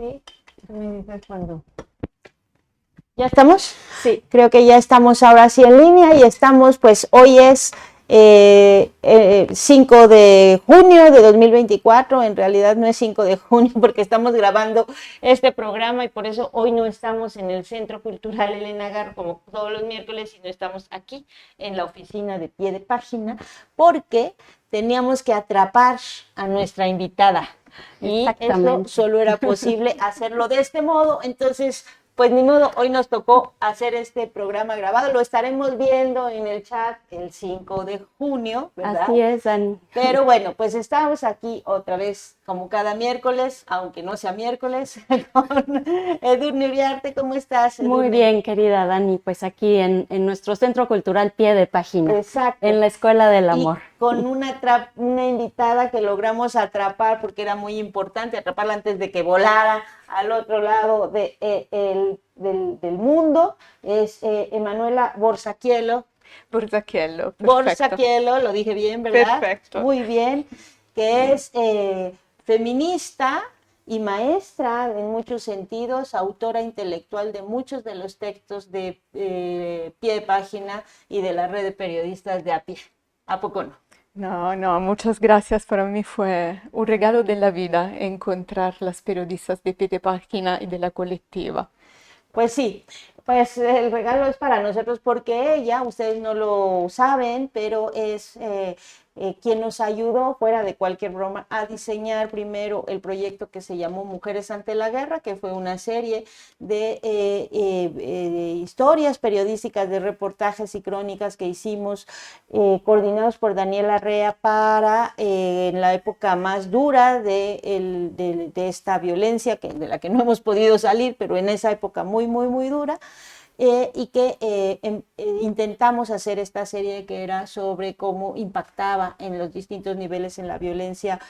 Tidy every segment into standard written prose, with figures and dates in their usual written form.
Sí, me dices cuando. ¿Ya estamos? Sí, creo que ya estamos ahora sí en línea y estamos, pues hoy es 5 de junio de 2024, en realidad no es 5 de junio porque estamos grabando este programa y por eso hoy no estamos en el Centro Cultural Elena Garro como todos los miércoles, sino estamos aquí en la oficina de Pie de Página porque teníamos que atrapar a nuestra invitada y eso solo era posible hacerlo de este modo, entonces pues ni modo, hoy nos tocó hacer este programa grabado, lo estaremos viendo en el chat el 5 de junio, ¿verdad? Así es, Dani. Pero bueno, pues estamos aquí otra vez, como cada miércoles, aunque no sea miércoles, con Edurne Uriarte. ¿Cómo estás, Edurne? Muy bien, querida Dani, pues aquí en nuestro Centro Cultural Pie de Página. Exacto. En la Escuela del Amor. Y con una invitada que logramos atrapar, porque era muy importante atraparla antes de que volara al otro lado del mundo, es Emanuela Borsachiello. Borsachiello, perfecto. Borsachiello, lo dije bien, ¿verdad? Perfecto. Muy bien, que es feminista y maestra en muchos sentidos, autora intelectual de muchos de los textos de Pie de Página y de la red de periodistas de A Pie. ¿A poco no? No, muchas gracias. Para mí fue un regalo de la vida encontrar las periodistas de Pie de Página y de la colectiva. Pues sí, pues el regalo es para nosotros porque ella, ustedes no lo saben, pero es quien nos ayudó, fuera de cualquier broma, a diseñar primero el proyecto que se llamó Mujeres ante la Guerra, que fue una serie de historias periodísticas, de reportajes y crónicas que hicimos coordinados por Daniela Rea para en la época más dura de esta violencia, de la que no hemos podido salir, pero en esa época muy, muy, muy dura. Y que intentamos hacer esta serie que era sobre cómo impactaba en los distintos niveles en la violencia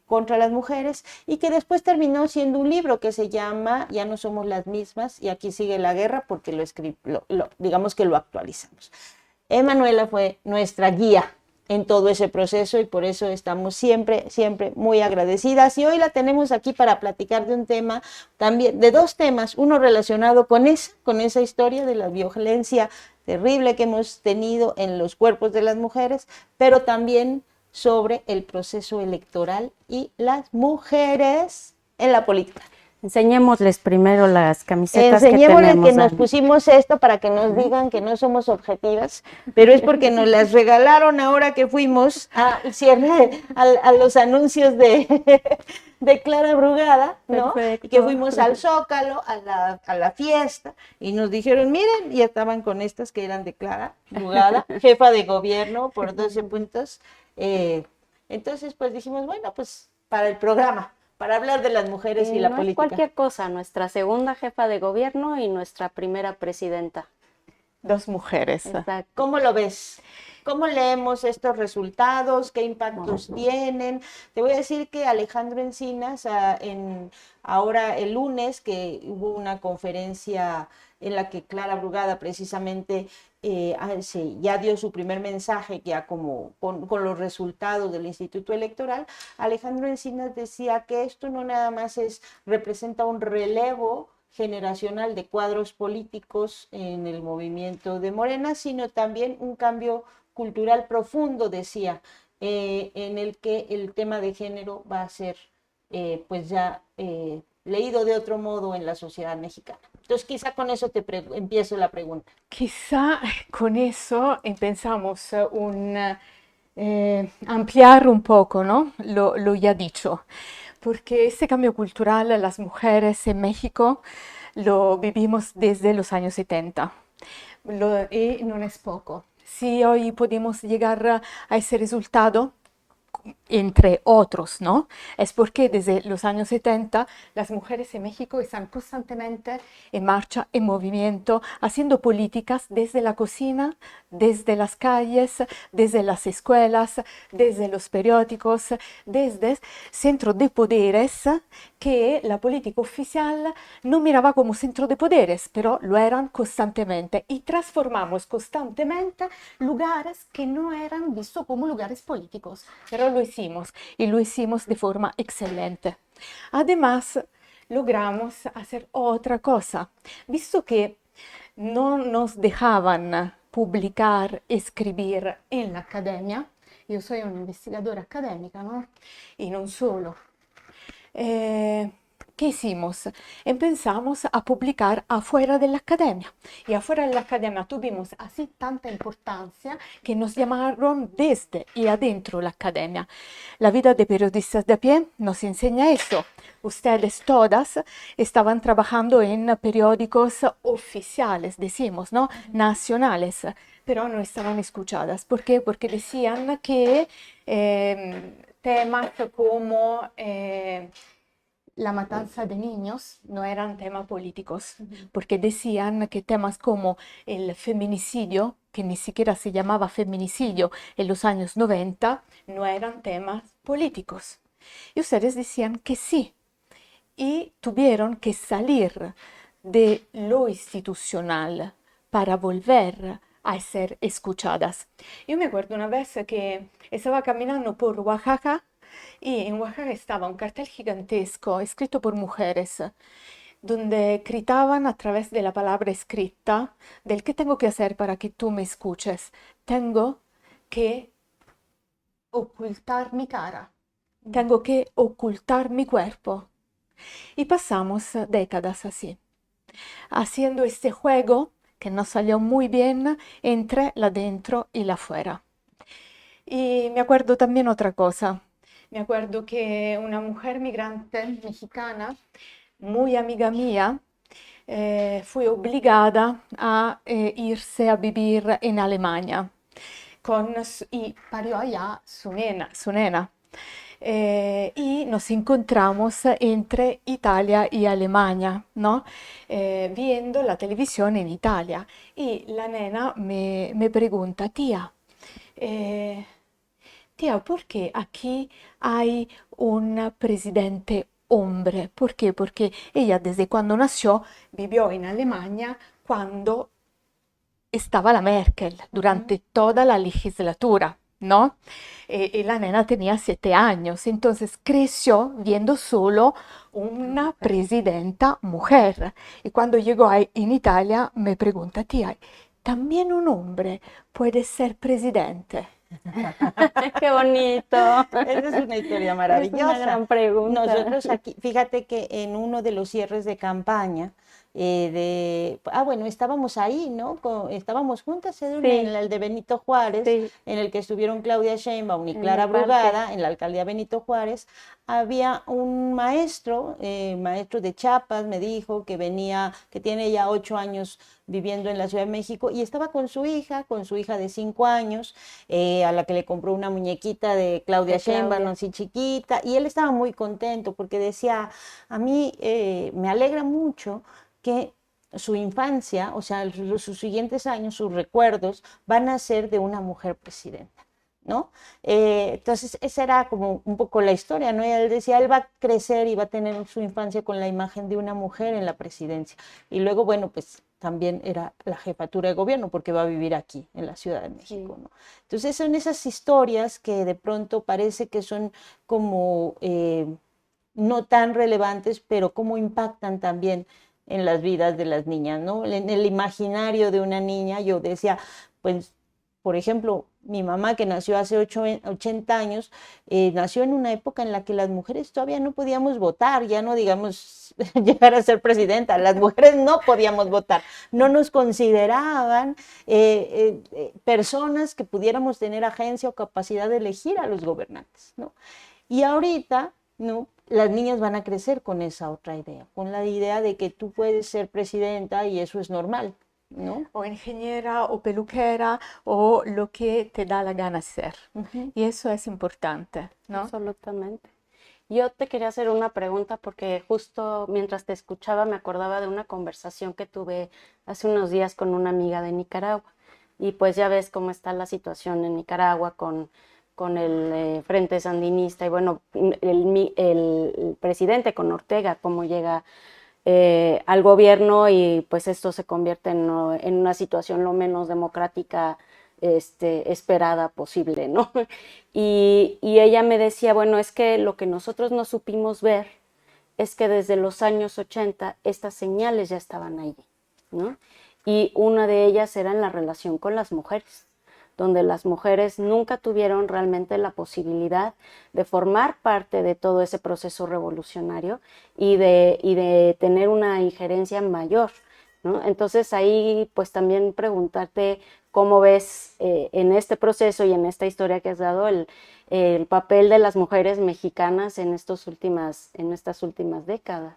contra las mujeres y que después terminó siendo un libro que se llama Ya no somos las mismas y aquí sigue la guerra porque digamos que lo actualizamos. Emanuela fue nuestra guía en todo ese proceso y por eso estamos siempre, siempre muy agradecidas. Y hoy la tenemos aquí para platicar de un tema también, de dos temas, uno relacionado con esa historia de la violencia terrible que hemos tenido en los cuerpos de las mujeres, pero también sobre el proceso electoral y las mujeres en la política. Enseñémosles primero las camisetas que Enseñémosles tenemos. que nos pusimos esto para que nos digan que no somos objetivas, pero es porque nos las regalaron ahora que fuimos a los anuncios de Clara Brugada, ¿no? Perfecto. Y que fuimos al Zócalo, a la fiesta, y nos dijeron, miren, y estaban con estas que eran de Clara Brugada, jefa de gobierno por 12 puntos. Entonces, pues dijimos, bueno, pues para el programa, para hablar de las mujeres y la política. Es cualquier cosa, nuestra segunda jefa de gobierno y nuestra primera presidenta. Dos mujeres. Exacto. ¿Cómo lo ves? ¿Cómo leemos estos resultados? ¿Qué impactos tienen? Te voy a decir que Alejandro Encinas, ahora el lunes, que hubo una conferencia en la que Clara Brugada precisamente ya dio su primer mensaje, ya como con los resultados del Instituto Electoral, Alejandro Encinas decía que esto no nada más representa un relevo generacional de cuadros políticos en el movimiento de Morena, sino también un cambio cultural profundo, decía, en el que el tema de género va a ser pues ya leído de otro modo en la sociedad mexicana. Entonces quizá con eso empiezo la pregunta. Quizá con eso empezamos ampliar un poco, ¿no? Lo ya dicho. Porque ese cambio cultural, las mujeres en México lo vivimos desde los años 70 y no es poco. Si hoy podemos llegar a ese resultado, entre otros, ¿no? Es porque desde los años 70 las mujeres en México están constantemente en marcha, en movimiento, haciendo políticas desde la cocina, desde las calles, desde las escuelas, desde los periódicos, desde centros de poderes que la política oficial no miraba como centro de poderes, pero lo eran constantemente y transformamos constantemente lugares que no eran vistos como lugares políticos, pero lo hicimos hicimos y lo hicimos de forma excelente. Además, logramos hacer otra cosa, visto que no nos dejaban publicar, escribir en la academia. Yo soy una investigadora académica, ¿no? Y no solo. ¿Qué hicimos? Empezamos a publicar afuera de la academia. Y afuera de la academia tuvimos así tanta importancia que nos llamaron desde y adentro la academia. La vida de periodistas de a pie nos enseña eso. Ustedes todas estaban trabajando en periódicos oficiales, decimos, ¿no? Nacionales, pero no estaban escuchadas. ¿Por qué? Porque decían que temas como la matanza de niños no eran temas políticos, porque decían que temas como el feminicidio, que ni siquiera se llamaba feminicidio en los años 90, no eran temas políticos. Y ustedes decían que sí, y tuvieron que salir de lo institucional para volver a ser escuchadas. Yo me acuerdo una vez que estaba caminando por Oaxaca y en Oaxaca estaba un cartel gigantesco escrito por mujeres donde gritaban a través de la palabra escrita del qué tengo que hacer para que tú me escuches. Tengo que ocultar mi cara, tengo que ocultar mi cuerpo. Y pasamos décadas así, haciendo este juego que nos salió muy bien entre la dentro y la afuera. Y me acuerdo también otra cosa. Me acuerdo que una mujer migrante mexicana, muy amiga mía, fue obligada a irse a vivir en Alemania y parió allá su nena. Y nos encontramos entre Italia y Alemania, ¿no? Viendo la televisión en Italia. Y la nena me pregunta, tía, ¿por qué aquí hay un presidente hombre? ¿Por qué? Porque ella desde cuando nació vivió en Alemania cuando estaba la Merkel durante toda la legislatura, ¿no? Y la nena tenía 7 años, entonces creció viendo solo una presidenta mujer. Y cuando llegó en Italia me pregunta, tía, ¿también un hombre puede ser presidente? ¡Qué bonito! Esa es una historia Es maravillosa. una gran pregunta. Nosotros aquí, fíjate que en uno de los cierres de campaña, bueno, estábamos ahí, ¿no? Estábamos juntas, Edurne, Sí. en el de Benito Juárez, Sí. en el que estuvieron Claudia Sheinbaum y En Clara el parque. Brugada, en la alcaldía Benito Juárez. Había un maestro de Chiapas, me dijo que venía, que tiene ya 8 años viviendo en la Ciudad de México y estaba con su hija de 5 años, a la que le compró una muñequita de Claudia Sheinbaum, así chiquita, y él estaba muy contento porque decía, a mí me alegra mucho que su infancia, o sea, sus siguientes años, sus recuerdos, van a ser de una mujer presidenta, ¿no? Entonces, esa era como un poco la historia, ¿no? Y él decía, él va a crecer y va a tener su infancia con la imagen de una mujer en la presidencia. Y luego, bueno, pues también era la jefatura de gobierno porque va a vivir aquí, en la Ciudad de México, ¿no? Entonces, son esas historias que de pronto parece que son como no tan relevantes, pero cómo impactan también en las vidas de las niñas, ¿no? En el imaginario de una niña, yo decía, pues, por ejemplo, mi mamá que nació hace 80 años, nació en una época en la que las mujeres todavía no podíamos votar, ya no digamos llegar a ser presidenta, las mujeres no podíamos votar, no nos consideraban personas que pudiéramos tener agencia o capacidad de elegir a los gobernantes, ¿no? Y ahorita, ¿no? Las niñas van a crecer con esa otra idea, con la idea de que tú puedes ser presidenta y eso es normal, ¿no? O ingeniera o peluquera o lo que te da la gana ser. Y eso es importante, ¿no? Absolutamente. Yo te quería hacer una pregunta porque justo mientras te escuchaba me acordaba de una conversación que tuve hace unos días con una amiga de Nicaragua. Y pues ya ves cómo está la situación en Nicaragua con el Frente Sandinista y bueno, el presidente con Ortega, cómo llega al gobierno y pues esto se convierte en una situación lo menos democrática esperada posible, ¿no? Y ella me decía, bueno, es que lo que nosotros no supimos ver es que desde los años 80 estas señales ya estaban ahí, ¿no? Y una de ellas era en la relación con las mujeres, donde las mujeres nunca tuvieron realmente la posibilidad de formar parte de todo ese proceso revolucionario y de tener una injerencia mayor, ¿no? Entonces ahí pues también preguntarte cómo ves en este proceso y en esta historia que has dado el papel de las mujeres mexicanas en estas últimas décadas.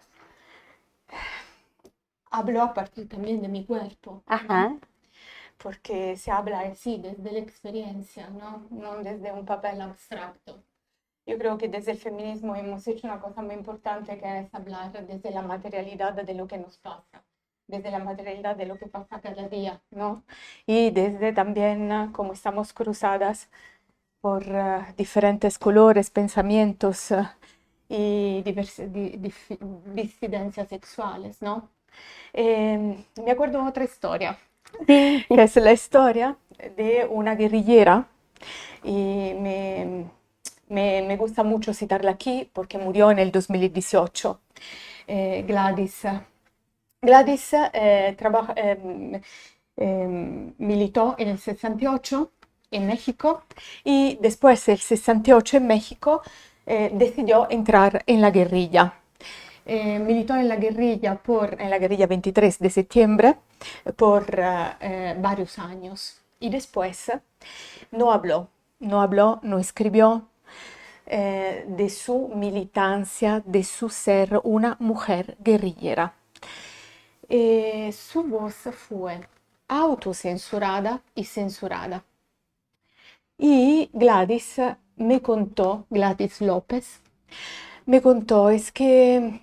Hablo a partir también de mi cuerpo, Ajá. ¿no? Porque se habla así desde la experiencia, ¿no? No desde un papel abstracto. Yo creo que desde el feminismo hemos hecho una cosa muy importante, que es hablar desde la materialidad de lo que nos pasa, desde la materialidad de lo que pasa cada día, ¿no? Y desde también cómo estamos cruzadas por diferentes colores, pensamientos y disidencias sexuales, ¿no? Me acuerdo otra historia, Sí. que es la historia de una guerrillera, y me gusta mucho citarla aquí porque murió en el 2018, Gladys. Gladys militó en el 68 en México, y después del 68 en México decidió entrar en la guerrilla. Militó en la guerrilla en la guerrilla 23 de septiembre por varios años, y después no habló, no escribió de su militancia, de su ser una mujer guerrillera. Su voz fue autocensurada y censurada. Y Gladys López, me contó es que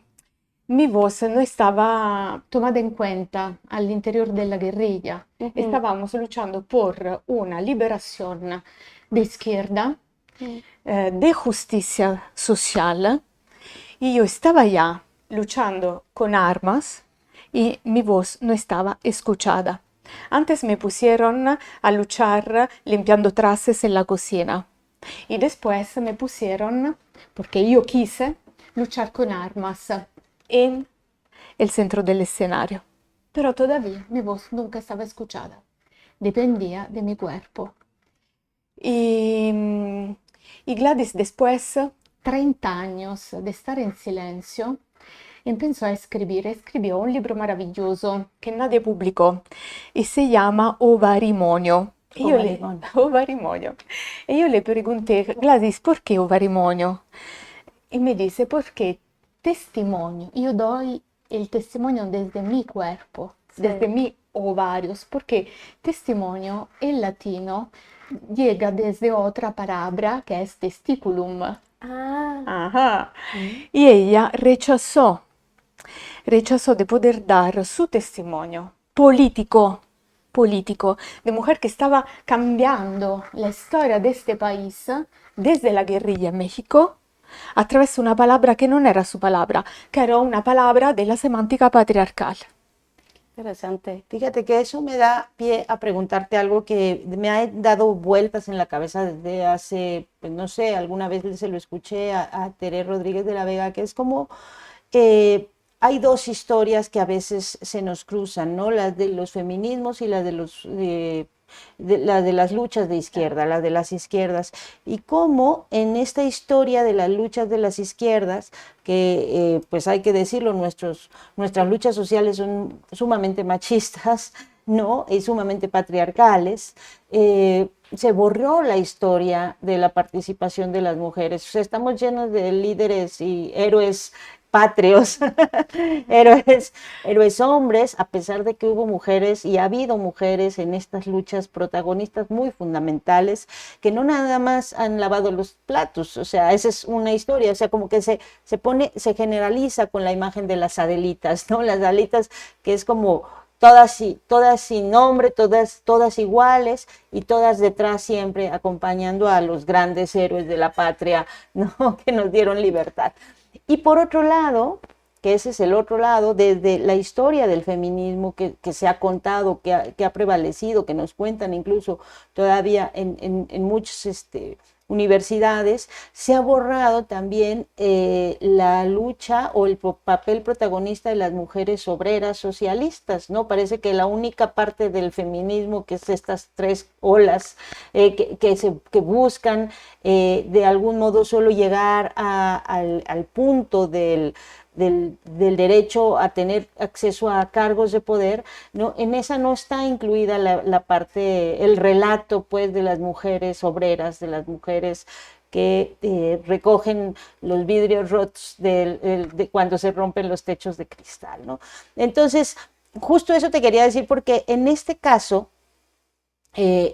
mi voz no estaba tomada en cuenta al interior de la guerrilla. Estábamos luchando por una liberación de izquierda, de justicia social, y yo estaba ya luchando con armas y mi voz no estaba escuchada. Antes me pusieron a luchar limpiando trastes en la cocina, y después me pusieron, porque yo quise, luchar con armas en el centro del escenario. Pero todavía mi voz nunca estaba escuchada, dependía de mi cuerpo. Y Gladys, después 30 años de estar en silencio, empezó a escribir. Escribió un libro maravilloso que nadie publicó y se llama Ovarimonio. Ovarimonio. Y yo le pregunté, Gladys, ¿por qué ovarimonio? Y me dice, porque testimonio, yo doy el testimonio desde mi cuerpo, desde mis ovarios, porque testimonio en latino llega desde otra palabra que es testiculum. Ajá. Y ella rechazó de poder dar su testimonio político, de mujer que estaba cambiando la historia de este país desde la guerrilla en México, a través de una palabra que no era su palabra, que era una palabra de la semántica patriarcal. Interesante. Fíjate que eso me da pie a preguntarte algo que me ha dado vueltas en la cabeza desde hace, pues no sé, alguna vez se lo escuché a Tere Rodríguez de la Vega, que es como hay dos historias que a veces se nos cruzan, ¿no? Las de los feminismos y las de las luchas de izquierda, las de las izquierdas, y cómo en esta historia de las luchas de las izquierdas, que pues hay que decirlo, nuestras luchas sociales son sumamente machistas, ¿no? Y sumamente patriarcales, se borró la historia de la participación de las mujeres. O sea, estamos llenos de líderes y héroes patrios, héroes hombres, a pesar de que hubo mujeres y ha habido mujeres en estas luchas protagonistas muy fundamentales, que no nada más han lavado los platos. O sea, esa es una historia, o sea, como que se generaliza con la imagen de las Adelitas, ¿no? Las Adelitas, que es como todas sin nombre, todas iguales, y todas detrás siempre acompañando a los grandes héroes de la patria, ¿no? Que nos dieron libertad. Y por otro lado, que ese es el otro lado, desde la historia del feminismo que se ha contado, que ha prevalecido, que nos cuentan incluso todavía en muchos universidades, se ha borrado también la lucha o el papel protagonista de las mujeres obreras socialistas, ¿no? Parece que la única parte del feminismo, que es estas tres olas que buscan de algún modo solo llegar al punto del derecho a tener acceso a cargos de poder, ¿no? En esa no está incluida la parte, el relato, pues, de las mujeres obreras, de las mujeres que recogen los vidrios rotos de cuando se rompen los techos de cristal, ¿no? Entonces, justo eso te quería decir, porque en este caso,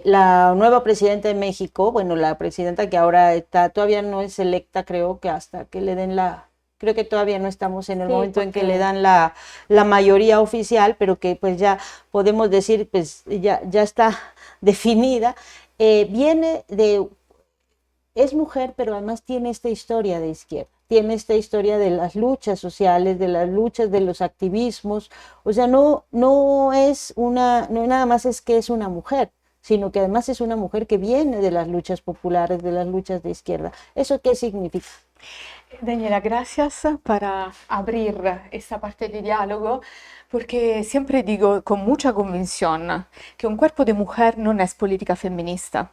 la nueva presidenta de México, bueno, la presidenta que ahora está, todavía no es electa, creo que hasta que le den creo que todavía no estamos en el momento en que le dan la mayoría oficial, pero que pues ya podemos decir, pues ya está definida, es mujer, pero además tiene esta historia de izquierda, tiene esta historia de las luchas sociales, de las luchas de los activismos, o sea, no nada más es que es una mujer, sino que además es una mujer que viene de las luchas populares, de las luchas de izquierda. ¿Eso qué significa? Daniela, gracias para abrir esta parte de diálogo, porque siempre digo con mucha convicción que un cuerpo de mujer no es política feminista.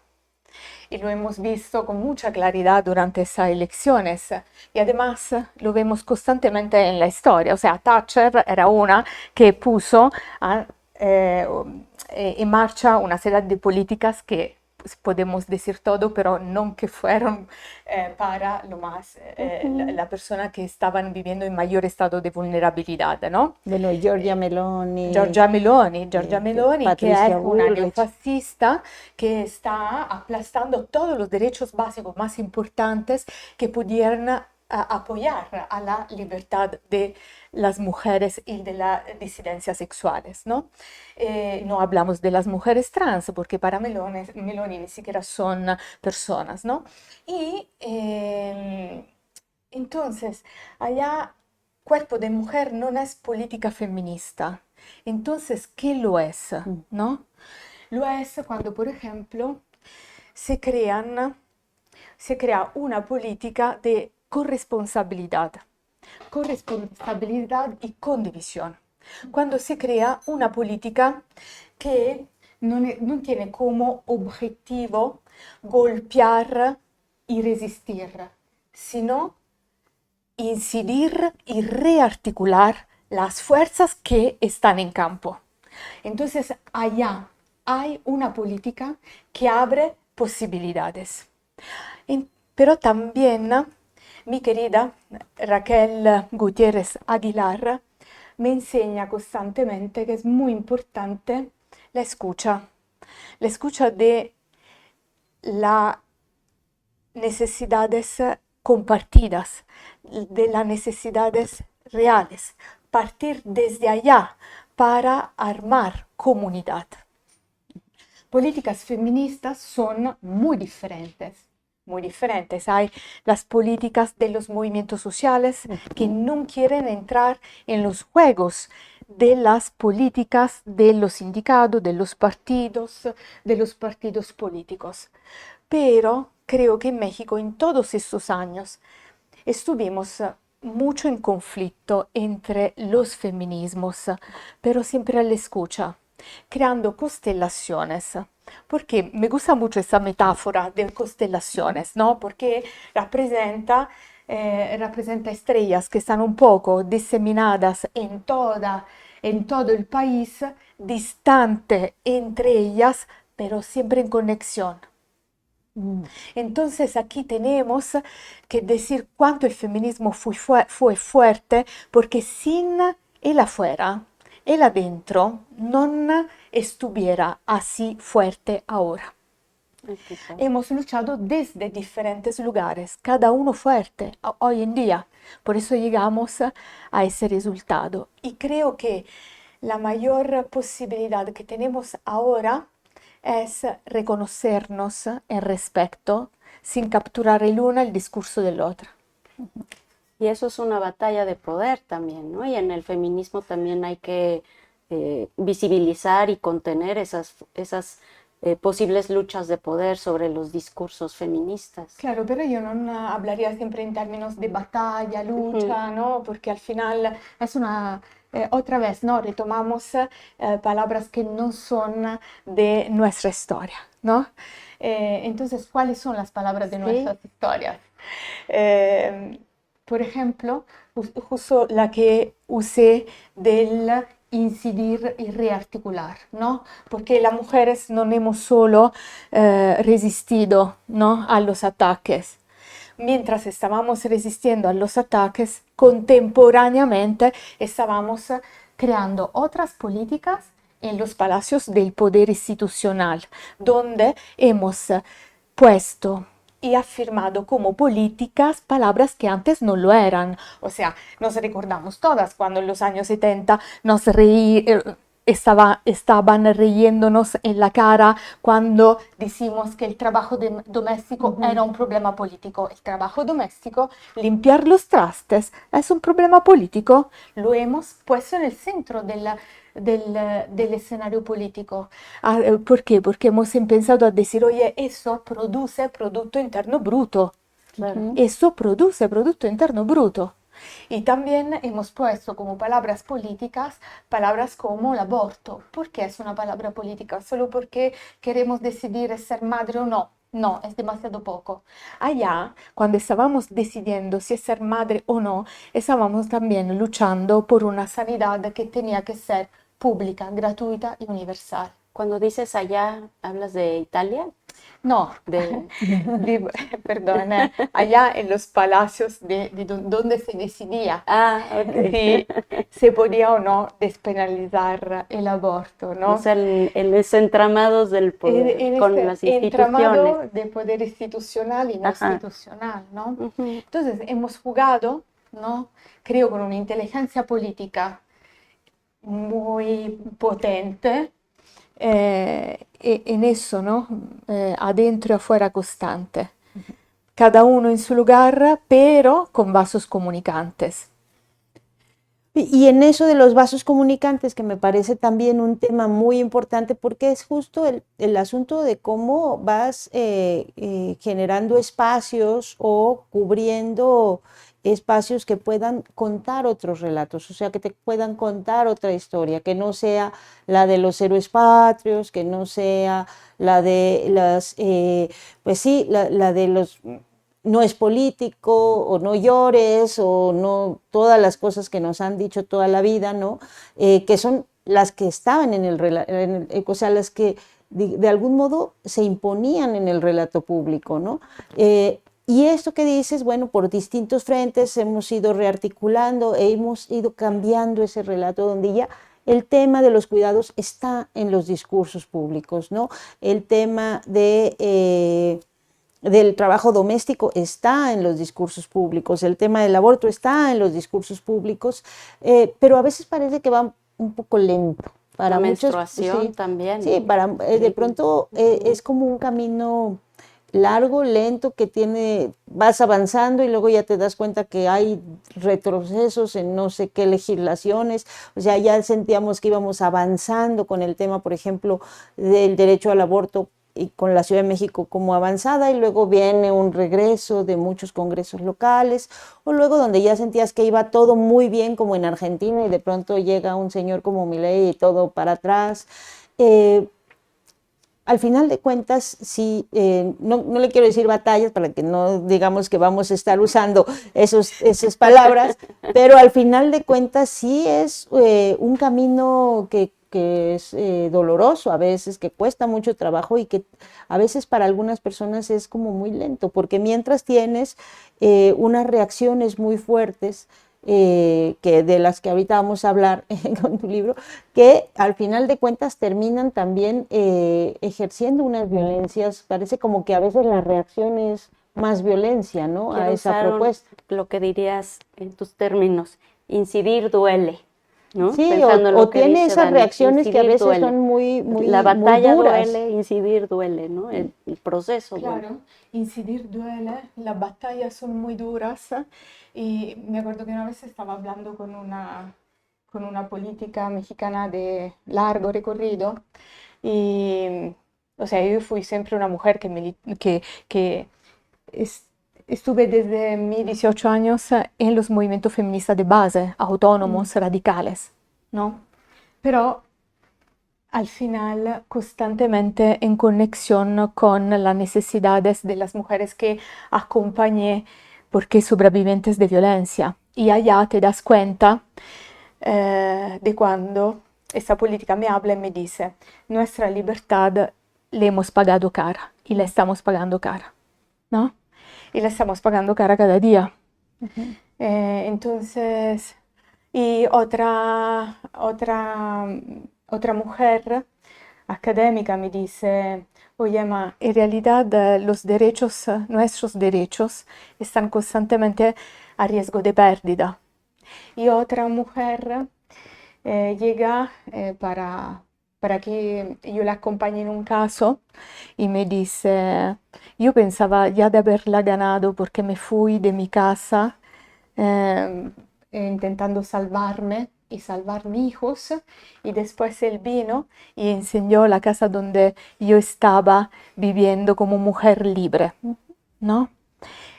Y lo hemos visto con mucha claridad durante esas elecciones. Y además lo vemos constantemente en la historia. O sea, Thatcher era una que puso en marcha una serie de políticas que podemos decir todo, pero no que fueron para lo más la persona que estaban viviendo en mayor estado de vulnerabilidad, ¿no? Bueno, Giorgia Meloni, que es una Bullrich, neofascista que está aplastando todos los derechos básicos más importantes que pudieran apoyar a la libertad de las mujeres y de las disidencias sexuales, ¿no? No hablamos de las mujeres trans, porque para Meloni ni siquiera son personas, ¿no? Y entonces, allá, cuerpo de mujer no es política feminista. Entonces, ¿qué lo es? ¿No? Lo es cuando, por ejemplo, se crea una política de corresponsabilidad y condivisión. Cuando se crea una política que no tiene como objetivo golpear y resistir, sino incidir y rearticular las fuerzas que están en campo. Entonces, allá hay una política que abre posibilidades. Pero también mi querida Raquel Gutiérrez Aguilar me enseña constantemente que es muy importante la escucha de las necesidades compartidas, de las necesidades reales, partir desde allá para armar comunidad. Políticas feministas son muy diferentes. Hay las políticas de los movimientos sociales que no quieren entrar en los juegos de las políticas de los sindicatos, de los partidos políticos. Pero creo que en México en todos estos años estuvimos mucho en conflicto entre los feminismos, pero siempre a la escucha, creando constelaciones. Porque me gusta mucho esa metáfora de constelaciones, ¿no? Porque representa estrellas que están un poco diseminadas en todo el país, distante entre ellas, pero siempre en conexión. Entonces aquí tenemos que decir cuánto el feminismo fue fuerte, porque sin el afuera, el adentro no estuviera así fuerte ahora. Hemos luchado desde diferentes lugares, cada uno fuerte hoy en día. Por eso llegamos a ese resultado. Y creo que la mayor posibilidad que tenemos ahora es reconocernos en respeto sin capturar el uno el discurso del otro. Y eso es una batalla de poder también, ¿no? Y en el feminismo también hay que visibilizar y contener esas posibles luchas de poder sobre los discursos feministas. Claro, pero yo no hablaría siempre en términos de batalla, lucha, ¿no? Porque al final es una, otra vez, ¿no? Retomamos palabras que no son de nuestra historia, ¿no? Entonces, ¿cuáles son las palabras de nuestras historias? Por ejemplo, justo la que usé del incidir y rearticular, ¿no? Porque las mujeres no hemos solo resistido, ¿no?, a los ataques. Mientras estábamos resistiendo a los ataques, contemporáneamente estábamos creando otras políticas en los palacios del poder institucional, donde hemos puesto y afirmado como políticas palabras que antes no lo eran. O sea, nos recordamos todas cuando en los años 70 estaban riéndonos en la cara cuando decimos que el trabajo doméstico era un problema político. El trabajo doméstico, limpiar los trastes, es un problema político. Lo hemos puesto en el centro del escenario político. ¿Por qué? Porque hemos empezado a decir, oye, eso produce Producto Interno Bruto. Claro. Eso produce Producto Interno Bruto. Y también hemos puesto como palabras políticas palabras como el aborto. ¿Por qué es una palabra política? ¿Solo porque queremos decidir ser madre o no? No, es demasiado poco. Allá, cuando estábamos decidiendo si es ser madre o no, estábamos también luchando por una sanidad que tenía que ser pública, gratuita y universal. Cuando dices allá, ¿hablas de Italia? No, perdón, allá en los palacios donde se decidía si se podía o no despenalizar el aborto, ¿no? O sea, en los entramados del poder, con las instituciones. Entramado de poder institucional y no institucional, ¿no? Entonces, hemos jugado, ¿no?, creo, con una inteligencia política muy potente, en eso, ¿no? Adentro y afuera constante. Cada uno en su lugar, pero con vasos comunicantes. Y en eso de los vasos comunicantes, que me parece también un tema muy importante, porque es justo el asunto de cómo vas generando espacios o cubriendo espacios que puedan contar otros relatos, o sea, que te puedan contar otra historia, que no sea la de los héroes patrios, que no sea la de las, pues sí, la de los no es político, o no llores, o no, todas las cosas que nos han dicho toda la vida, ¿no? Que son las que estaban en el o sea, las que de algún modo se imponían en el relato público, ¿no? Y esto que dices, bueno, por distintos frentes hemos ido rearticulando e hemos ido cambiando ese relato donde ya el tema de los cuidados está en los discursos públicos, ¿no? El tema del trabajo doméstico está en los discursos públicos, el tema del aborto está en los discursos públicos, pero a veces parece que va un poco lento. Para la muchos, menstruación sí, también. Sí, de pronto es como un camino largo, lento, que vas avanzando y luego ya te das cuenta que hay retrocesos en no sé qué legislaciones, o sea, ya sentíamos que íbamos avanzando con el tema, por ejemplo, del derecho al aborto y con la Ciudad de México como avanzada, y luego viene un regreso de muchos congresos locales, o luego donde ya sentías que iba todo muy bien como en Argentina y de pronto llega un señor como Milei y todo para atrás. Al final de cuentas, sí, no le quiero decir batallas para que no digamos que vamos a estar usando esas palabras, pero al final de cuentas sí es un camino que es doloroso a veces, que cuesta mucho trabajo y que a veces para algunas personas es como muy lento, porque mientras tienes unas reacciones muy fuertes, que de las que ahorita vamos a hablar con tu libro, que al final de cuentas terminan también ejerciendo unas violencias. Parece como que a veces la reacción es más violencia, ¿no? Quiero a esa propuesta. Lo que dirías en tus términos, incidir duele. ¿no? Sí, Pensando en o lo que tiene dice esas Dani, reacciones que a incidir veces duele. son muy, La muy batalla duras. duele, incidir duele, ¿no? El proceso duele. Claro, incidir duele, las batallas son muy duras y me acuerdo que una vez estaba hablando con una política mexicana de largo recorrido y, o sea, yo fui siempre una mujer que es- estuve desde mis 18 años en los movimientos feministas de base, autónomos, radicales, ¿no? Pero al final constantemente en conexión con las necesidades de las mujeres que acompañé porque sobrevivientes de violencia. Y allá te das cuenta de cuando esta política me habla y me dice, nuestra libertad le hemos pagado cara y la estamos pagando cara, ¿no? Y la estamos pagando cara cada día. Entonces, y otra mujer académica me dice, oye, ma, en realidad los derechos, nuestros derechos, están constantemente a riesgo de pérdida. Y otra mujer llega para que yo la acompañe en un caso y me dice, yo pensaba ya de haberla ganado porque me fui de mi casa eh, intentando salvarme y salvar mis hijos y después él vino y enseñó la casa donde yo estaba viviendo como mujer libre, ¿no?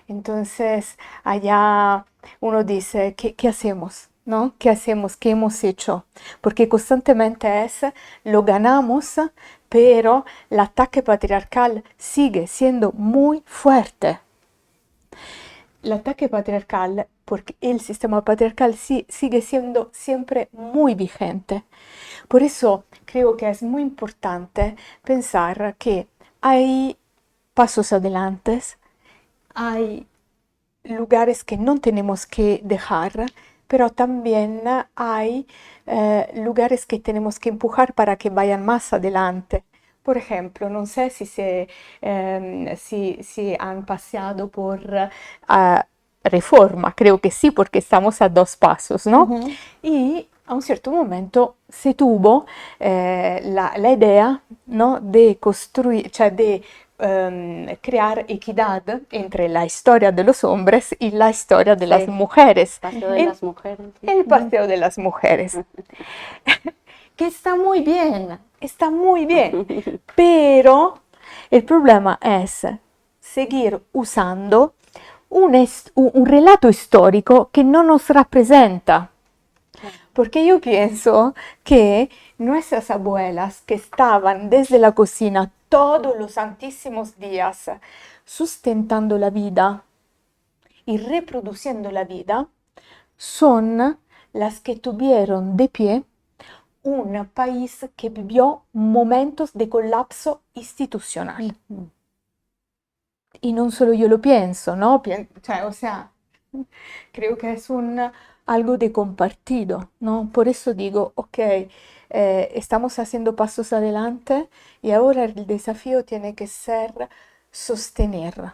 Entonces, allá uno dice, ¿qué hacemos? ¿No? ¿Qué hacemos? ¿Qué hemos hecho? Porque constantemente es, lo ganamos, pero el ataque patriarcal sigue siendo muy fuerte. El ataque patriarcal, porque el sistema patriarcal sigue siendo siempre muy vigente. Por eso creo que es muy importante pensar que hay pasos adelante, hay lugares que no tenemos que dejar, pero también hay lugares que tenemos que empujar para que vayan más adelante. Por ejemplo, no sé si han paseado por Reforma, creo que sí, porque estamos a 2 pasos, ¿no? Ujú. Y a un cierto momento se tuvo la idea, ¿no? De construir, cioè de crear equidad entre la historia de los hombres y la historia de las Sí, mujeres. paseo de El, las mujeres. el paseo de las mujeres. Que está muy bien, pero el problema es seguir usando un relato histórico que no nos representa. Porque yo pienso que nuestras abuelas que estaban desde la cocina todos los santísimos días sustentando la vida y reproduciendo la vida, son las que tuvieron de pie un país que vivió momentos de colapso institucional. Y no solo yo lo pienso, ¿no? O sea, creo que es algo de compartido, ¿no? Por eso digo, ok, estamos haciendo pasos adelante y ahora el desafío tiene que ser sostener.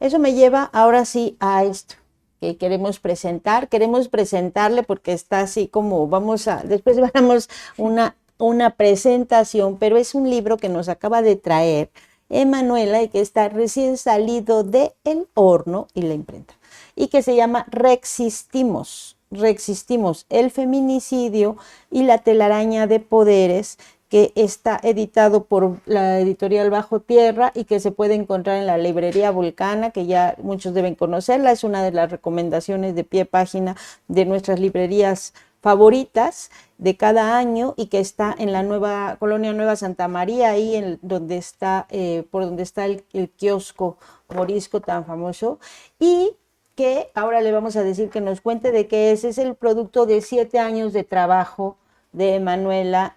Eso me lleva ahora sí a esto que queremos presentar. Queremos presentarle porque está así como después vamos una presentación, pero es un libro que nos acaba de traer Emanuela y que está recién salido del horno y la imprenta y que se llama Resistimos, el feminicidio y la telaraña de poderes, que está editado por la editorial Bajo Tierra y que se puede encontrar en la librería Vulcana, que ya muchos deben conocerla, es una de las recomendaciones de pie página de nuestras librerías favoritas de cada año y que está en la nueva colonia Nueva Santa María, ahí donde está, por donde está el kiosco morisco tan famoso, y que ahora le vamos a decir que nos cuente de qué es el producto de 7 años de trabajo de Emanuela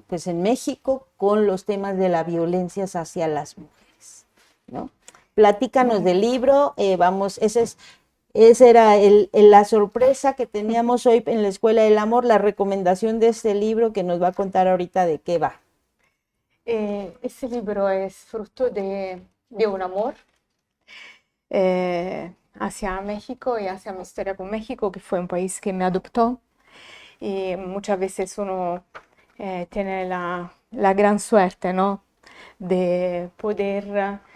pues en México con los temas de la violencia hacia las mujeres, ¿no? Platícanos del libro, esa era la sorpresa que teníamos hoy en la Escuela del Amor, la recomendación de este libro que nos va a contar ahorita de qué va. Ese libro es fruto de un amor hacia México y hacia mi historia con México, que fue un país que me adoptó. Y muchas veces uno tiene la gran suerte, ¿no? De poder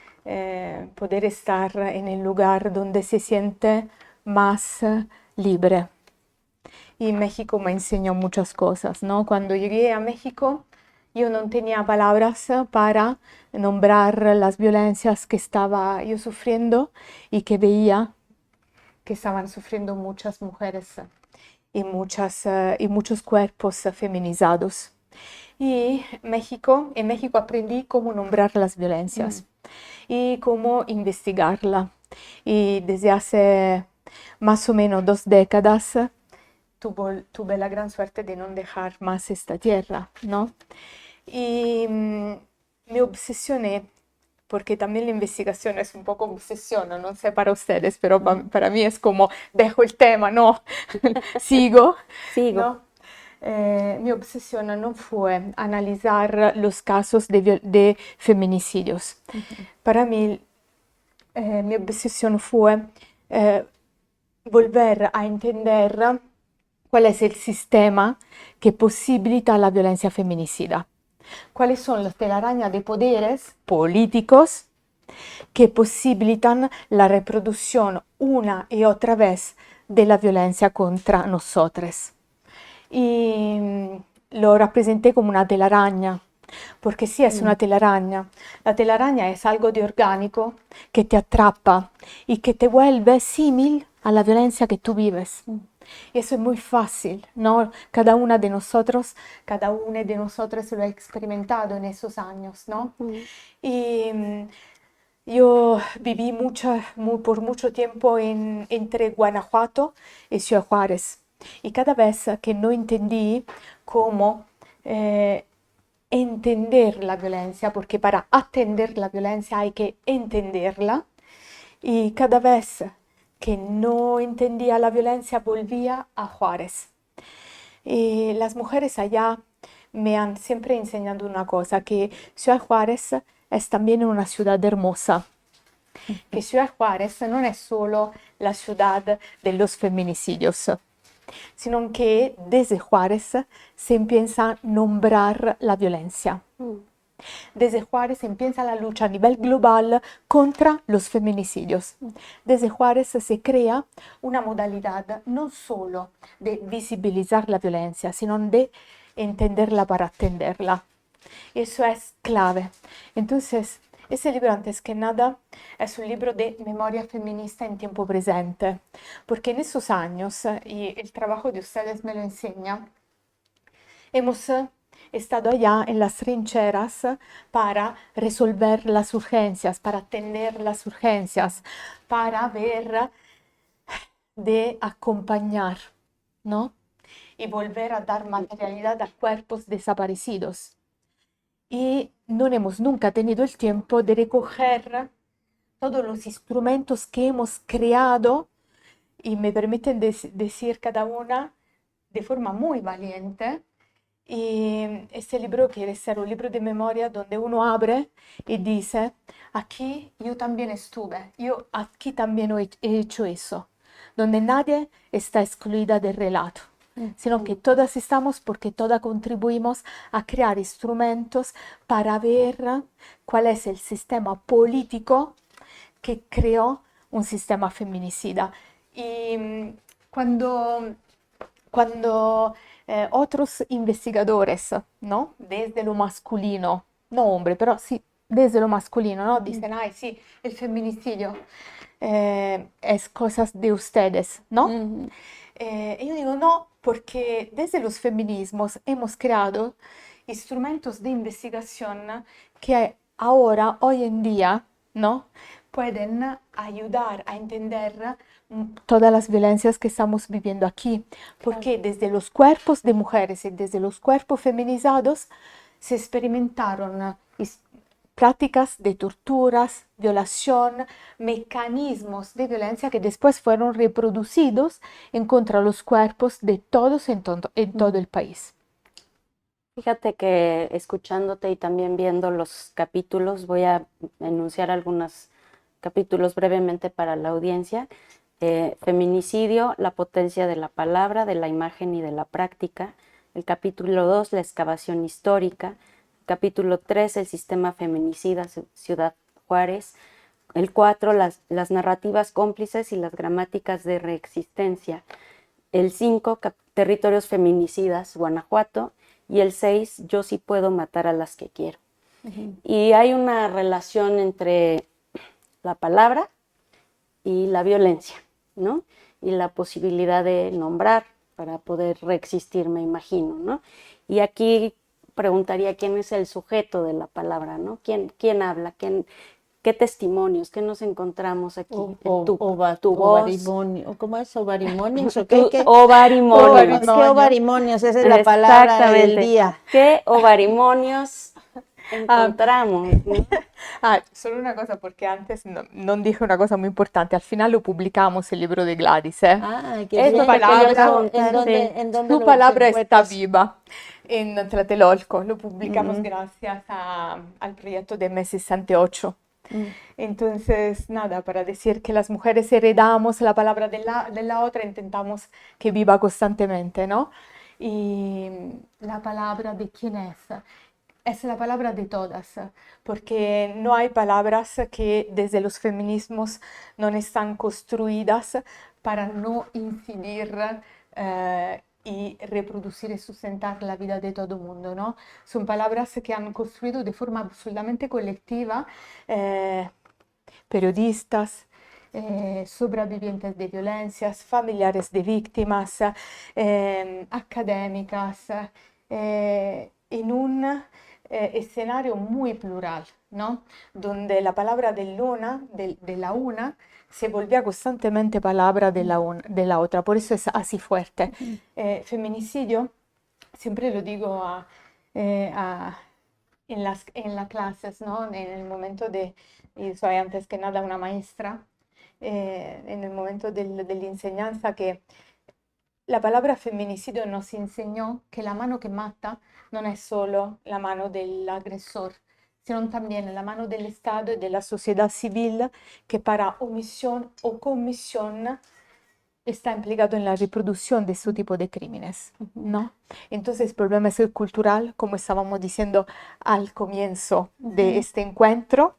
estar en el lugar donde se siente más libre. Y México me enseñó muchas cosas, ¿no? Cuando llegué a México, yo no tenía palabras para nombrar las violencias que estaba yo sufriendo y que veía que estaban sufriendo muchas mujeres y muchos cuerpos feminizados. Y en México aprendí cómo nombrar las violencias y cómo investigarla. Y desde hace más o menos 2 décadas tuve la gran suerte de no dejar más esta tierra, ¿no? Y me obsesioné, porque también la investigación es un poco obsesión, no sé para ustedes, pero para mí es como dejo el tema, no, sigo, ¿no? Mi obsesión no fue analizar los casos de feminicidios. Para mí, mi obsesión fue volver a entender cuál es el sistema que posibilita la violencia feminicida. ¿Cuáles son las telarañas de poderes políticos que posibilitan la reproducción una y otra vez de la violencia contra nosotros? Y lo representé como una telaraña, porque sí es una telaraña. La telaraña es algo de orgánico que te atrapa y que te vuelve símil a la violencia que tú vives. Y eso es muy fácil, ¿no? Cada uno de nosotros lo ha experimentado en esos años, ¿no? Y yo viví por mucho tiempo entre Guanajuato y Ciudad Juárez. Y cada vez que no entendí cómo entender la violencia, porque para atender la violencia hay que entenderla, y cada vez que no entendía la violencia volvía a Juárez. Y las mujeres allá me han siempre enseñado una cosa, que Ciudad Juárez es también una ciudad hermosa, que Ciudad Juárez no es solo la ciudad de los feminicidios, sino que desde Juárez se empieza a nombrar la violencia. Desde Juárez empieza la lucha a nivel global contra los feminicidios. Desde Juárez se crea una modalidad no solo de visibilizar la violencia, sino de entenderla para atenderla. Eso es clave. Entonces, ese libro, antes que nada, es un libro de memoria feminista en tiempo presente, porque en esos años, y el trabajo de ustedes me lo enseña, hemos estado allá en las trincheras para resolver las urgencias, para atender las urgencias, para ver de acompañar, ¿no? Y volver a dar materialidad a cuerpos desaparecidos. Y no hemos nunca tenido el tiempo de recoger todos los instrumentos que hemos creado, y me permiten decir cada una de forma muy valiente. Y este libro quiere ser un libro de memoria donde uno abre y dice, aquí yo también estuve, yo aquí también he hecho eso, donde nadie está excluida del relato, sino que todas estamos, porque todas contribuimos a crear instrumentos para ver cuál es el sistema político que creó un sistema feminicida. Y cuando otros investigadores, ¿no? Desde lo masculino, no hombre, pero sí, desde lo masculino, ¿no? Dicen, ay, sí, el feminicidio es cosas de ustedes, ¿no? Y yo digo, no, porque desde los feminismos hemos creado instrumentos de investigación que ahora, hoy en día, ¿no? Pueden ayudar a entender todas las violencias que estamos viviendo aquí, porque desde los cuerpos de mujeres y desde los cuerpos feminizados se experimentaron prácticas de torturas, violación, mecanismos de violencia que después fueron reproducidos en contra de los cuerpos de todos en todo el país. Fíjate que escuchándote y también viendo los capítulos voy a enunciar algunos capítulos brevemente para la audiencia. Feminicidio, la potencia de la palabra, de la imagen y de la práctica. El capítulo 2, la excavación histórica. Capítulo 3, el sistema feminicida, Ciudad Juárez. El 4, las narrativas cómplices y las gramáticas de reexistencia. El 5, territorios feminicidas, Guanajuato. Y el 6, yo sí puedo matar a las que quiero. Y hay una relación entre la palabra y la violencia, ¿no? Y la posibilidad de nombrar para poder reexistir, me imagino, ¿no? Y aquí preguntaría quién es el sujeto de la palabra, ¿no? ¿Quién habla? ¿Qué testimonios? ¿Qué nos encontramos aquí? Tu voz. ¿Cómo es? ¿Ovarimonios? ¿O qué? Ovarimonios. ¿Qué ovarimonios? Esa es la palabra del día. ¿Qué ovarimonios encontramos? ¿No? Solo una cosa, porque antes no dije una cosa muy importante. Al final lo publicamos el libro de Gladys, ¿eh? Que Eso bien. palabra, ¿En dónde Su lo palabra está encuentras? viva en Tlatelolco. Lo publicamos gracias al proyecto de M68. Entonces, nada, para decir que las mujeres heredamos la palabra de la otra, intentamos que viva constantemente, ¿no? Y la palabra de quién es la palabra de todas, porque no hay palabras que desde los feminismos no están construidas para no incidir y reproducir y sustentar la vida de todo el mundo, ¿no? Son palabras que han construido de forma absolutamente colectiva periodistas, sobrevivientes de violencias, familiares de víctimas, académicas, en un escenario muy plural, ¿no? Donde la palabra de la una se volvía constantemente palabra de la otra, por eso es así fuerte. Feminicidio, siempre lo digo en las clases, ¿no? En el momento y soy antes que nada una maestra, en el momento de la enseñanza, que la palabra feminicidio nos enseñó que la mano que mata no es solo la mano del agresor, sino también la mano del Estado y de la sociedad civil, que para omisión o comisión está implicado en la reproducción de este tipo de crímenes, ¿no? Entonces el problema es el cultural, como estábamos diciendo al comienzo de este encuentro.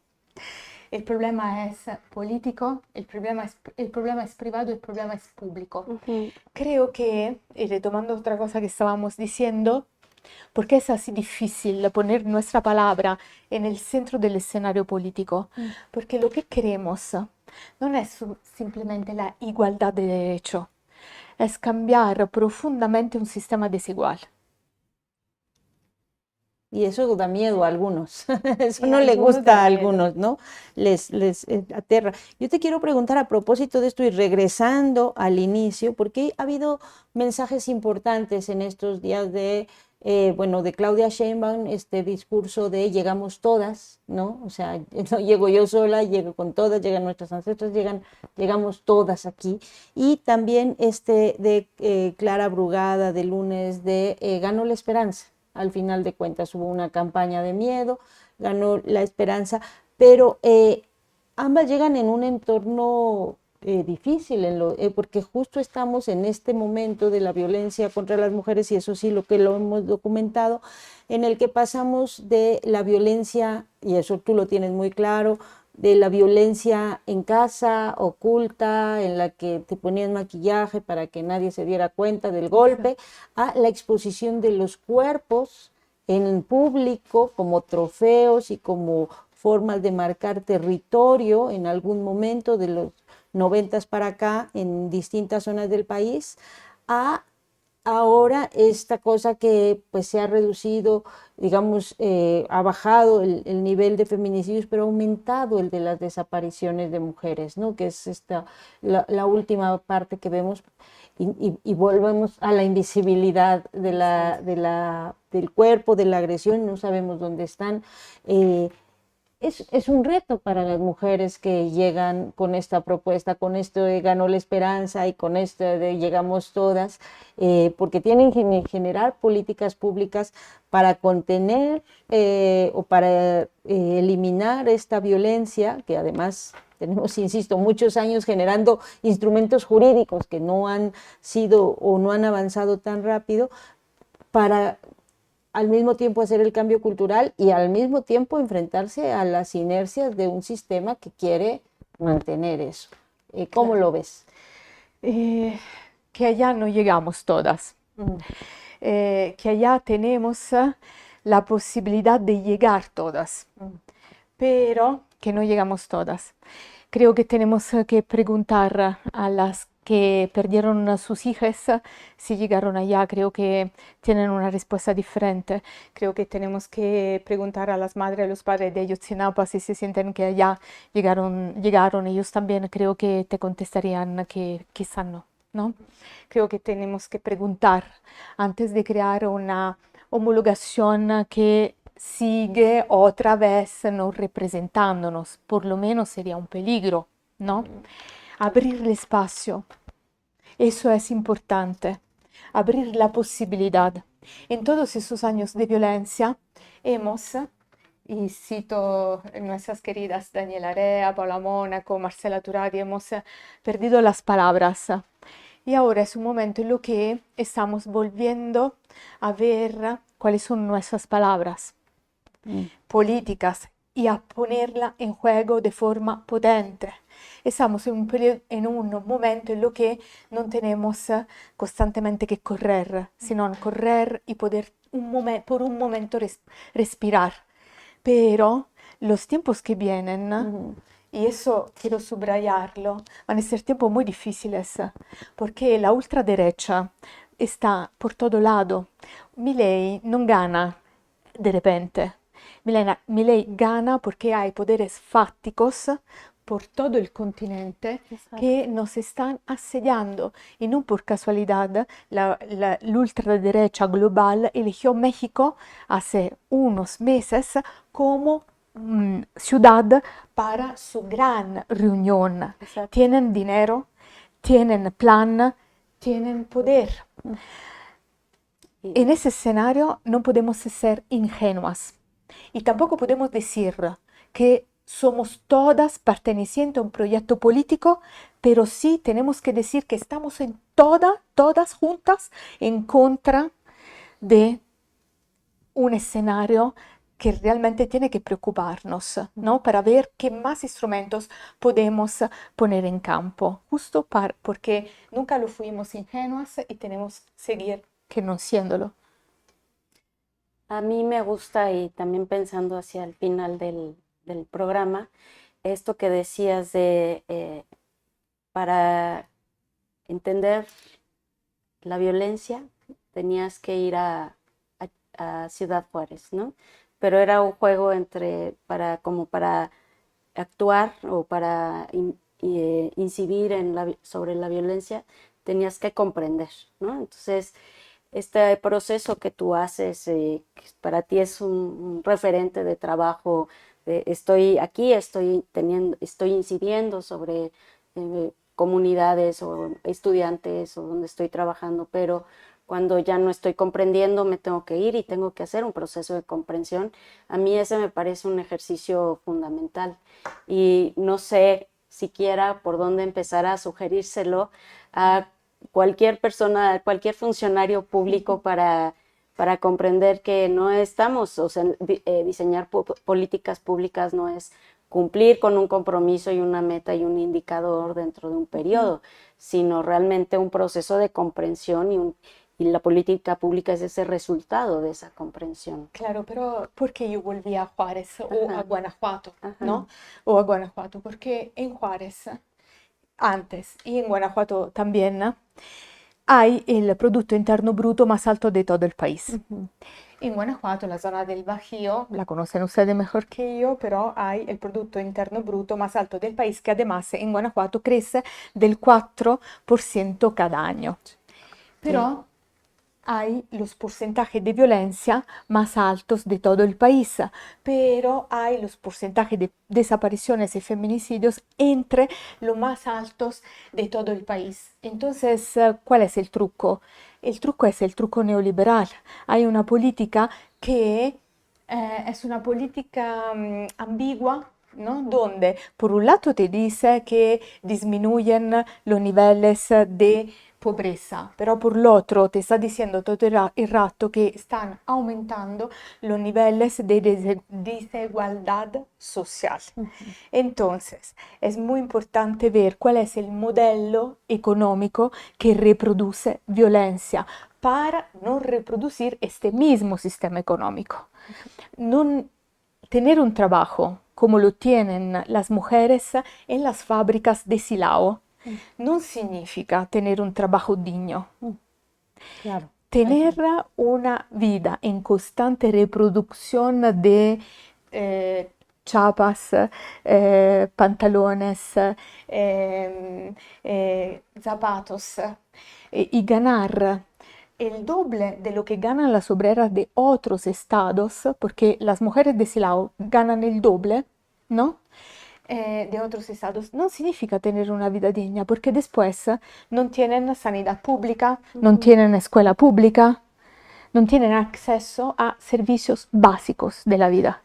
El problema es político, el problema es privado, el problema es público. Creo que, y retomando otra cosa que estábamos diciendo, ¿por qué es así difícil poner nuestra palabra en el centro del escenario político? Porque lo que queremos no es simplemente la igualdad de derecho, es cambiar profundamente un sistema desigual. Y eso da miedo a algunos, eso Sí, no le algunos gusta da a miedo. algunos, ¿no? Les aterra. Yo te quiero preguntar a propósito de esto y regresando al inicio, porque ha habido mensajes importantes en estos días de Claudia Sheinbaum, este discurso de llegamos todas, ¿no? O sea, no llego yo sola, llego con todas, llegan nuestras ancestras, llegamos todas aquí. Y también de Clara Brugada de lunes de ganó la esperanza. Al final de cuentas hubo una campaña de miedo, ganó la esperanza, pero ambas llegan en un entorno difícil, porque justo estamos en este momento de la violencia contra las mujeres, y eso sí lo hemos documentado, en el que pasamos de la violencia, y eso tú lo tienes muy claro, de la violencia en casa, oculta, en la que te ponían maquillaje para que nadie se diera cuenta del golpe, a la exposición de los cuerpos en público como trofeos y como formas de marcar territorio en algún momento de los 90 para acá en distintas zonas del país, a ahora esta cosa que pues se ha reducido, digamos, ha bajado el nivel de feminicidios, pero ha aumentado el de las desapariciones de mujeres, ¿no? Que es la última parte que vemos, y volvemos a la invisibilidad del cuerpo, de la agresión, no sabemos dónde están. Es un reto para las mujeres que llegan con esta propuesta, con esto de ganó la esperanza y con esto de llegamos todas, porque tienen que generar políticas públicas para contener o para eliminar esta violencia, que además tenemos, insisto, muchos años generando instrumentos jurídicos que no han sido o no han avanzado tan rápido para al mismo tiempo hacer el cambio cultural y al mismo tiempo enfrentarse a las inercias de un sistema que quiere mantener eso. ¿Cómo lo ves? Que allá no llegamos todas, que allá tenemos la posibilidad de llegar todas, pero que no llegamos todas. Creo que tenemos que preguntar a las que perdieron a sus hijas si llegaron allá. Creo que tienen una respuesta diferente. Creo que tenemos que preguntar a las madres y a los padres de Ayotzinapa si se sienten que allá llegaron. Ellos también creo que te contestarían que quizá no, ¿no? Creo que tenemos que preguntar antes de crear una homologación que sigue otra vez no representándonos. Por lo menos sería un peligro, ¿no? Abrir el espacio, eso es importante, abrir la posibilidad. En todos esos años de violencia hemos, y cito nuestras queridas Daniela Rea, Paola Mónaco, Marcela Turari, hemos perdido las palabras. Y ahora es un momento en lo que estamos volviendo a ver cuáles son nuestras palabras políticas y a ponerla en juego de forma potente. Estamos en un momento en lo que no tenemos constantemente que correr, sino correr y poder por un momento respirar. Pero los tiempos que vienen, y eso quiero subrayarlo, van a ser tiempos muy difíciles, porque la ultraderecha está por todo lado. Milei no gana de repente. Milei gana porque hay poderes fácticos por todo el continente. Exacto. Que nos están asediando y no por casualidad la ultraderecha global eligió México hace unos meses como ciudad para su gran reunión. Exacto. Tienen dinero, tienen plan, tienen poder. En ese escenario no podemos ser ingenuas y tampoco podemos decir que somos todas pertenecientes a un proyecto político, pero sí tenemos que decir que estamos todas juntas en contra de un escenario que realmente tiene que preocuparnos, ¿no? Para ver qué más instrumentos podemos poner en campo, justo porque nunca lo fuimos ingenuas y tenemos que seguir que no siéndolo. A mí me gusta, y también pensando hacia el final del programa, esto que decías de para entender la violencia tenías que ir a Ciudad Juárez, ¿no? Pero era un juego como para actuar o para incidir sobre la violencia, tenías que comprender, ¿no? Entonces, este proceso que tú haces, que para ti es un referente de trabajo, estoy aquí, estoy incidiendo sobre comunidades o estudiantes o donde estoy trabajando, pero cuando ya no estoy comprendiendo me tengo que ir y tengo que hacer un proceso de comprensión. A mí ese me parece un ejercicio fundamental y no sé siquiera por dónde empezar a sugerírselo a cualquier persona, cualquier funcionario público para comprender que no estamos, o sea, diseñar políticas públicas no es cumplir con un compromiso y una meta y un indicador dentro de un periodo, sino realmente un proceso de comprensión y la política pública es ese resultado de esa comprensión. Claro, pero ¿por qué yo volví a Juárez o a Guanajuato, ¿no? O a Guanajuato, porque en Juárez antes y en Guanajuato también hay el Producto Interno Bruto más alto de todo el país. En Guanajuato, la zona del Bajío, la conocen ustedes mejor que yo, pero hay el Producto Interno Bruto más alto del país, que además en Guanajuato crece del 4% cada año. Pero hay los porcentajes de violencia más altos de todo el país, pero hay los porcentajes de desapariciones y feminicidios entre los más altos de todo el país. Entonces, ¿cuál es el truco? El truco es el truco neoliberal. Hay una política que es una política ambigua, ¿no? Donde por un lado te dice que disminuyen los niveles de pobreza, pero por el otro te está diciendo todo el rato que están aumentando los niveles de desigualdad social. Entonces, es muy importante ver cuál es el modelo económico que reproduce violencia para no reproducir este mismo sistema económico. Tener un trabajo como lo tienen las mujeres en las fábricas de Silao no significa tener un trabajo digno. Claro. Tener una vida en constante reproducción de chapas, pantalones, zapatos y ganar el doble de lo que ganan las obreras de otros estados, porque las mujeres de Silao ganan el doble, ¿no? De otros estados, no significa tener una vida digna, porque después no tienen sanidad pública, no tienen escuela pública, no tienen acceso a servicios básicos de la vida.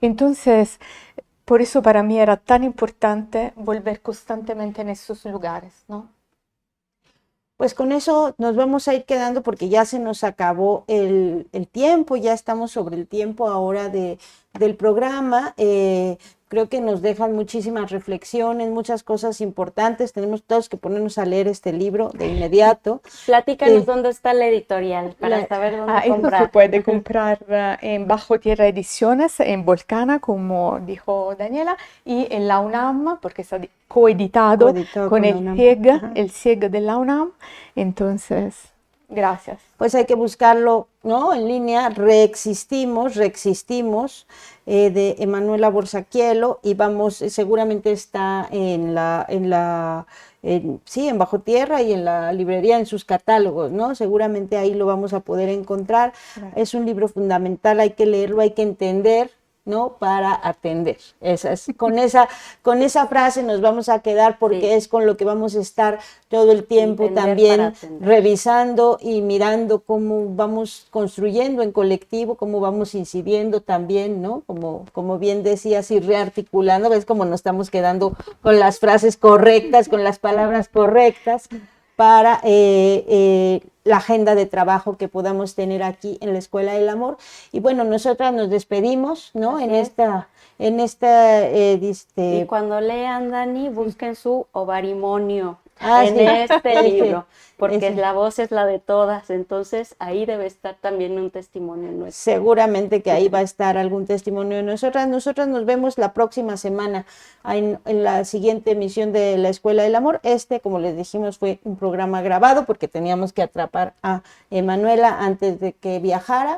Entonces, por eso para mí era tan importante volver constantemente en esos lugares, ¿no? Pues con eso nos vamos a ir quedando porque ya se nos acabó el tiempo, ya estamos sobre el tiempo ahora del programa. Creo que nos dejan muchísimas reflexiones, muchas cosas importantes. Tenemos todos que ponernos a leer este libro de inmediato. Platícanos dónde está la editorial para saber dónde comprar. Esto se puede comprar en Bajo Tierra Ediciones, en Volcana, como dijo Daniela, y en la UNAM, porque está coeditado con el CIEG de la UNAM. Entonces, gracias. Pues hay que buscarlo, ¿no? En línea, Reexistimos, de Emanuela Borsaquielo, y seguramente está en Bajo Tierra y en la librería, en sus catálogos, ¿no? Seguramente ahí lo vamos a poder encontrar. Claro. Es un libro fundamental, hay que leerlo, hay que entender, ¿no? Para atender. Con esa frase nos vamos a quedar porque es con lo que vamos a estar todo el tiempo también revisando y mirando cómo vamos construyendo en colectivo, cómo vamos incidiendo también, ¿no? Como bien decías, y rearticulando, ves cómo nos estamos quedando con las frases correctas, con las palabras correctas para la agenda de trabajo que podamos tener aquí en la Escuela del Amor. Y bueno, nosotras nos despedimos, ¿no? Y cuando lean, Dani, busquen su ovarimonio este libro, porque la voz es la de todas, entonces ahí debe estar también un testimonio nuestro. Seguramente que ahí va a estar algún testimonio de nosotras. Nosotras nos vemos la próxima semana en la siguiente emisión de la Escuela del Amor. Como les dijimos, fue un programa grabado porque teníamos que atrapar a Emanuela antes de que viajara,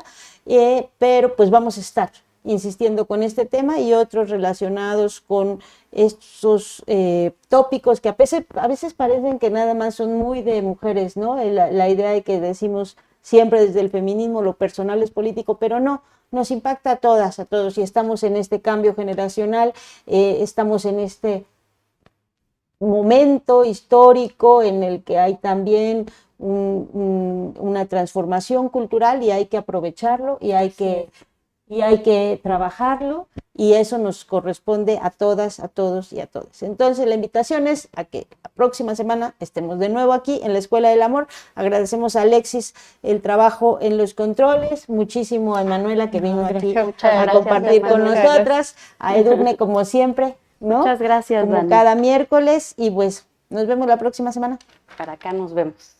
pero pues vamos a estar insistiendo con este tema y otros relacionados con estos tópicos que a veces parecen que nada más son muy de mujeres, ¿no? La idea de que decimos siempre desde el feminismo lo personal es político, pero no, nos impacta a todas, a todos, y estamos en este cambio generacional, estamos en este momento histórico en el que hay también una transformación cultural y hay que aprovecharlo y hay que trabajarlo, y eso nos corresponde a todas, a todos y a todas. Entonces la invitación es a que la próxima semana estemos de nuevo aquí en la Escuela del Amor. Agradecemos a Alexis el trabajo en los controles, muchísimo a Emanuela que vino aquí a compartir con nosotras, a Edurne como siempre, ¿no? Muchas gracias, como Dani. cada miércoles, y pues nos vemos la próxima semana. Para acá nos vemos.